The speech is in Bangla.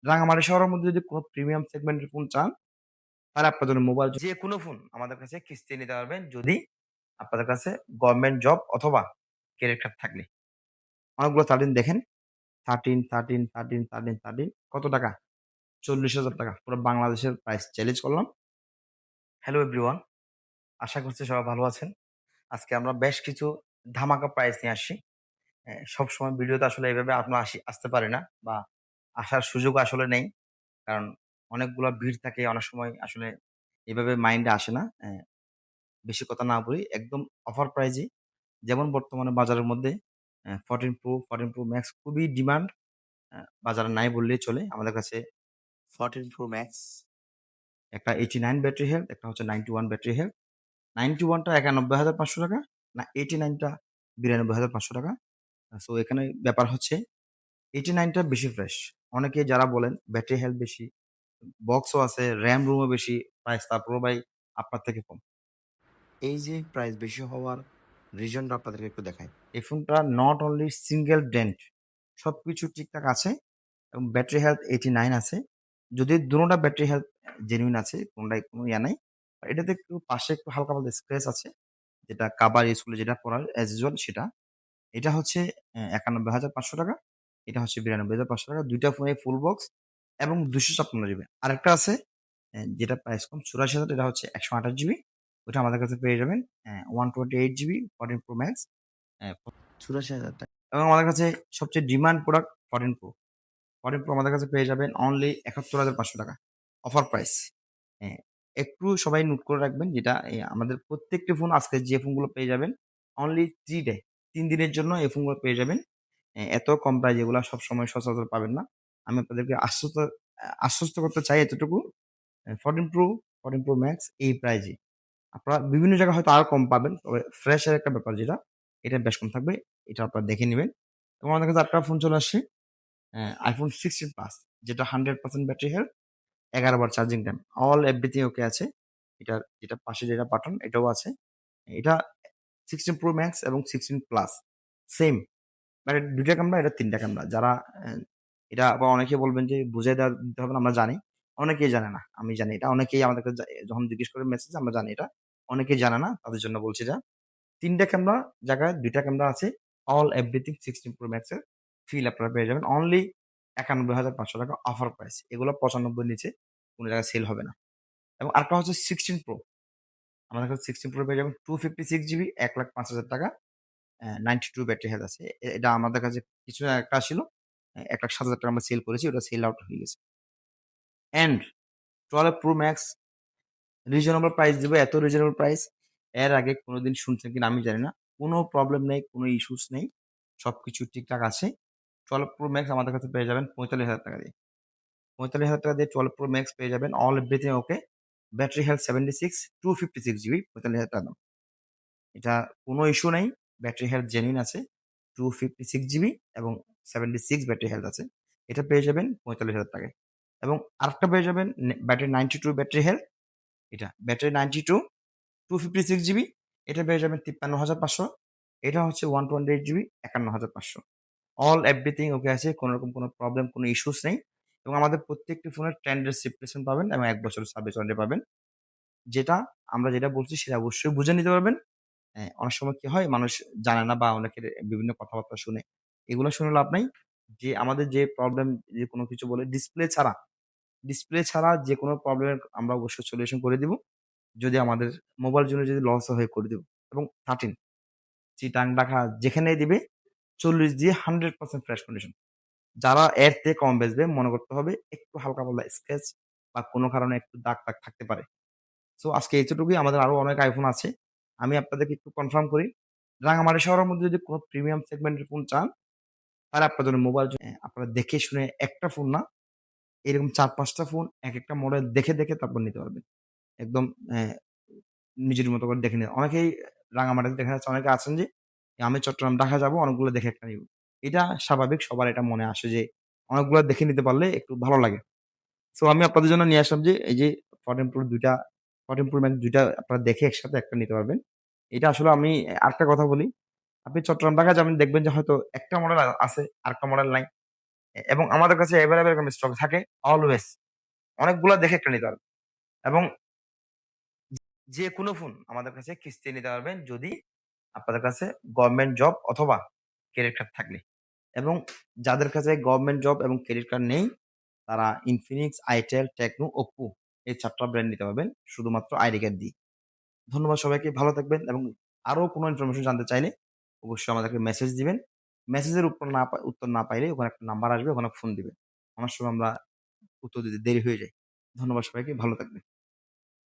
রাঙামাটি শহরের মধ্যে যদি কোনো প্রিমিয়াম সেগমেন্টের ফোন চান, তাহলে আপনার জন্য মোবাইল যেকোনো ফোন আমাদের কাছে কিস্তি নিতে পারবেন যদি আপনাদের কাছে গভর্নমেন্ট জব অথবা ক্রেডিট কার্ড থাকলে। অনেকগুলো 13 দেখেন। 13, 13, 13, 13, 13 কত টাকা? ৳৪০,০০০ পুরো বাংলাদেশের প্রাইস চ্যালেঞ্জ করলাম। হ্যালো এভরিওয়ান, আশা করছি সবাই ভালো আছেন। আজকে আমরা বেশ কিছু ধামাকা প্রাইস নিয়ে আসছি। সবসময় ভিডিওতে আসলে এভাবে আমরা আসতে পারি না বা আসার সুযোগ আসলে নেই। কারণ অনেকগুলা ভিড় থাকে অনেক সময় আসলে এভাবে মাইন্ডে আসে না। বেশি কথা না বলি, একদম অফার প্রাইজে যেমন বর্তমানে বাজারের মধ্যে 14 Pro, 14 Pro Max খুবই ডিমান্ড। বাজারে নাই বললেই চলে। আমাদের কাছে 14 Pro Max একটা 89 ব্যাটারি হেলথ, একটা হচ্ছে 91 ব্যাটারি হেলথ। 91 টা ৳৯১,৫০০ না 89 টা ৳৯২,৫০০। সো এখানে ব্যাপার হচ্ছে 89 টা বেশি ফ্রেশ। অনেকে যারা বলেন ব্যাটারি হেলথ বেশি, বক্সও আছে, RAM রুমও বেশি, প্রাইস তারপরেও ভাই আপনার থেকে কম। এই যে প্রাইস বেশি হওয়ার রিজনটা আপনাদেরকে একটু দেখাই। এই ফোনটা নট অনলি সিঙ্গেল ডেন্ট, সবকিছু ঠিকঠাক আছে এবং ব্যাটারি হেলথ 89 আছে। যদি দোনোটা ব্যাটারি হেলথ জেনুইন আছে, কোনটাই কোনো ইয়া নাই। এটাতে একটু পাশে একটু হালকা পাতলা স্ক্র্যাচ আছে, যেটা কাভার ইউজ করলে যেটা পড়ার অ্যাজ ইউজুয়াল সেটা। এটা হচ্ছে ৳৯১,৫০০। এটা হচ্ছে ৳৯২,৫০০। ২ টা ফোনে ফুল বক্স এবং ২৫৬ জিবি। আরেকটা আছে যেটা প্রাইস কম ৮৪,০০০, এটা হচ্ছে ১২৮ জিবি। ওইটা আমাদের কাছে পেয়ে যাবেন 128 জিবি 14 Pro Max ৮৪,০০০ এবং আমাদের কাছে সবচেয়ে ডিমান্ড প্রোডাক্ট 14 Pro। 14 Pro আমাদের কাছে পেয়ে যাবেন অনলি ৳৭১,৫০০ অফার প্রাইস। হ্যাঁ, একটু সবাই নোট করে রাখবেন যেটা আমাদের প্রত্যেকটি ফোন আজকে যে ফোনগুলো পেয়ে যাবেন অনলি 3 ডে ৩ দিনের জন্য এই ফোনগুলো পেয়ে যাবেন। এত কম প্রাইস এগুলা সবসময় সচরাচর পাবেন না। আমি আপনাদেরকে আশ্বস্ত করতে চাই এতটুকু 14 Pro, 14 Pro Max এই প্রাইজে। আপনারা বিভিন্ন জায়গায় হয়তো আরো কম পাবেন। তবে ফ্রেশ এর একটা ব্যাপার যেটা, এটা বেশ কম থাকবে। এটা আপনারা দেখে নিবেন। এবং আমাদের কাছে আরেকটা ফোন চলে আসছে iPhone 16 Plus, যেটা 100% ব্যাটারি হেলথ, 11 বার charging time. All everything okay আছে। এটার যেটা পাশে যেটা বাটন এটাও আছে। এটা 16 Pro Max এবং 16 Plus সেম। বাট এটা ২ টা ক্যামেরা, এটা ৩ টা ক্যামেরা। যারা এটা আবার অনেকে বলবেন যে বুঝায় দিতে হবে না, আমরা জানি। অনেকেই জানে না। আমি জানি এটা। অনেকেই আমাদেরকে যখন জিজ্ঞেস করে মেসেজ আমরা জানি এটা। অনেকেই জানে না। তাদের জন্য বলছি এটা। ৩ টা ক্যামেরা জায়গায় ২ টা ক্যামেরা আছে। অল এভরিথিং 16 Pro Max এর ফিল আপনারা পেয়ে যাবেন। Only ৳৯১,৫০০ offer price. এগুলো ৯৫ র নিচে কোন জায়গায় সেল হবে না। এবং আরেকটা হচ্ছে 16 Pro। আমাদের কাছে 16 Pro পেয়ে যাবেন 256 জিবি ৳১,৫০,০০০ 92 ব্যাটারি হেলথ আছে। এটা আমাদের কাছে কিছু একটা ছিল। ৳১,৭০,০০০ আমরা সেল করেছি। ওটা সেল আউট হয়ে গেছে। And 12 Pro Max reasonable price দিব। এত রিজনেবল প্রাইস এর আগে কোনদিন শুনছেন কিনা আমি জানি না। কোন প্রবলেম নেই, কোন ইস্যুস নেই। সবকিছু ঠিকঠাক আছে। 12 Pro Max আমাদের কাছে পেয়ে যাবেন ৳৪৫,০০০ দিয়ে। ৳৪৫,০০০ দিয়ে 12 Pro Max পেয়ে যাবেন। অল এভরিথিং ওকে। ব্যাটারি হেলথ 76, 256 জিবি ৳৪৫,০০০ দাম। এটা কোনো ইস্যু নেই। ব্যাটারি হেলথ জেনুইন আছে। 256 জিবি এবং 76 ব্যাটারি হেলথ আছে। এটা পেয়ে যাবেন ৳৪৫,০০০ য়। এবং আরেকটা পেয়ে যাবেন ব্যাটারি 92 ব্যাটারি হেলথ, এটা ব্যাটারি 92, 256 জিবি। এটা পেয়ে যাবেন ৫৩,৫০০। এটা হচ্ছে 128 জিবি ৫১,৫০০। অল এভরিথিং ওকে আছে। কোনরকম কোনো প্রবলেম, কোনো ইস্যুস নেই। এবং আমাদের প্রত্যেকটি ফোনের 10 ডেজ রিপ্লেসমেন্ট পাবেন এবং ১ বছরের সার্ভিস ওয়ারেন্টি পাবেন। যেটা আমরা যেটা বলছি সেটা অবশ্যই বুঝে নিতে পারবেন। অনেক সময় কি হয় মানুষ জানে না বা অনেকের বিভিন্ন কথাবার্তা শুনে। এগুলো শুনে লাভ নাই। যে আমাদের যে প্রবলেম, যে কোনো কিছু বলে ডিসপ্লে ছাড়া যেকোনো প্রবলেমের আমরা অবশ্যই সলিউশন করে দিব। যদি আমাদের মোবাইল জন্য যদি লস হয় করে দিব। এবং 13 চিটাং, ঢাকা যেখানেই দিবে ৪০ দিয়ে 100% ফ্রেশ কন্ডিশন। যারা এর থেকে কম বেচবে মনে করতে হবে একটু হালকা পাতলা স্ক্র্যাচ বা কোনো কারণে একটু দাগ-টাগ থাকতে পারে। সো আজকে এতটুকুই। আমাদের আরো অনেক iPhone আছে। আমি আপনাদেরকে একটু কনফার্ম করি। রাঙামাটি শহরের মধ্যে যদি কোনো প্রিমিয়াম সেগমেন্টের ফোন চান, তাহলে আপনার জন্য মোবাইল আপনারা দেখে শুনে একটা ফোন না, এরকম ৪-৫ টা ফোন একেকটা মডেল দেখে তারপর নিতে পারবেন। একদম অ্যা নিজের মতো করে দেখে নিন। অনেকেই রাঙামাটিতে দেখা যাচ্ছে অনেকে আছেন যে, আমি চট্টগ্রাম, ঢাকা যাবো অনেকগুলো দেখে একটা নিবো। এটা স্বাভাবিক, সবার এটা মনে আসে যে অনেকগুলা দেখে নিতে পারলে একটু ভালো লাগে। সো আমি আপনাদের জন্য নিয়ে আসলাম যে এই যে 14 Pro ২ টা 14 Pro Max ২ টা আপনারা দেখে একসাথে একটা নিতে পারবেন। এটা আসলে আমি আরেকটা কথা বলি। আপনি চট্টগ্রাম, ঢাকা যাবেন দেখবেন যে হয়তো একটা মডেল আছে, আরেকটা মডেল নাই। এবং আমাদের কাছে এভেইলেবল এরকম স্টক থাকে অলওয়েজ। অনেকগুলা দেখে একটা নিতে পারবেন এবং যেকোনো ফোন আমাদের কাছে কিস্তি নিতে পারবেন যদি আপনাদের কাছে গভর্নমেন্ট জব অথবা ক্রেডিট কার্ড থাকলে। এবং যাদের কাছে গভর্নমেন্ট জব এবং ক্রেডিট কার্ড নেই তারা Infinix, Itel, Tecno, Oppo এই ৪ টা ব্র্যান্ড নিতে পারবেন শুধুমাত্র আইডি কার্ড দিয়ে। ধন্যবাদ সবাইকে, ভালো থাকবেন এবং আরো কোনো ইনফরমেশন জানতে চাইলে অবশ্যই আমাদেরকে মেসেজ দিবেন। মেসেজের উত্তর না পাইলে ওখানে একটা নাম্বার আসবে, ওখানে ফোন দিবেন। অনেক সময় আমরা উত্তর দিতে দেরি হয়ে যায়। ধন্যবাদ সবাইকে, ভালো থাকবেন।